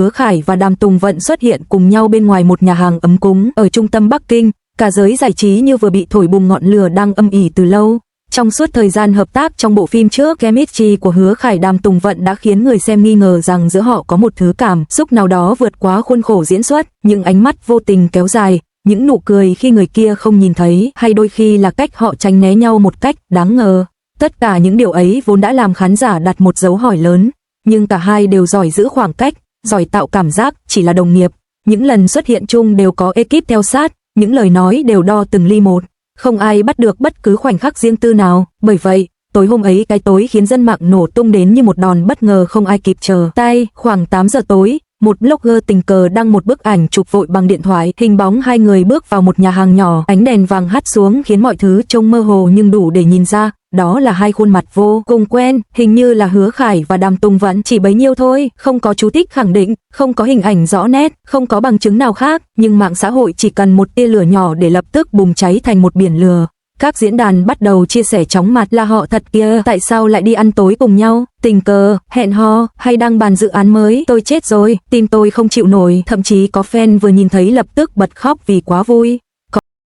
Hứa Khải và Đàm Tùng Vận xuất hiện cùng nhau bên ngoài một nhà hàng ấm cúng ở trung tâm Bắc Kinh. Cả giới giải trí như vừa bị thổi bùng ngọn lửa đang âm ỉ từ lâu. Trong suốt thời gian hợp tác trong bộ phim trước, chemistry của Hứa Khải Đàm Tùng Vận đã khiến người xem nghi ngờ rằng giữa họ có một thứ cảm xúc nào đó vượt quá khuôn khổ diễn xuất, những ánh mắt vô tình kéo dài, những nụ cười khi người kia không nhìn thấy, hay đôi khi là cách họ tránh né nhau một cách đáng ngờ. Tất cả những điều ấy vốn đã làm khán giả đặt một dấu hỏi lớn, nhưng cả hai đều giỏi giữ khoảng cách, giỏi tạo cảm giác chỉ là đồng nghiệp. Những lần xuất hiện chung đều có ekip theo sát, những lời nói đều đo từng ly một, không ai bắt được bất cứ khoảnh khắc riêng tư nào. Bởi vậy, tối hôm ấy cái tối khiến dân mạng nổ tung đến như một đòn bất ngờ không ai kịp chờ tay. Khoảng 8 giờ tối, một blogger tình cờ đăng một bức ảnh chụp vội bằng điện thoại, hình bóng hai người bước vào một nhà hàng nhỏ, ánh đèn vàng hắt xuống khiến mọi thứ trông mơ hồ nhưng đủ để nhìn ra, đó là hai khuôn mặt vô cùng quen, hình như là Hứa Khải và Đàm Tùng Vận. Chỉ bấy nhiêu thôi, không có chú thích khẳng định, không có hình ảnh rõ nét, không có bằng chứng nào khác, nhưng mạng xã hội chỉ cần một tia lửa nhỏ để lập tức bùng cháy thành một biển lửa. Các diễn đàn bắt đầu chia sẻ chóng mặt, là họ thật kia, tại sao lại đi ăn tối cùng nhau, tình cờ, hẹn hò, hay đang bàn dự án mới, tôi chết rồi, tim tôi không chịu nổi. Thậm chí có fan vừa nhìn thấy lập tức bật khóc vì quá vui.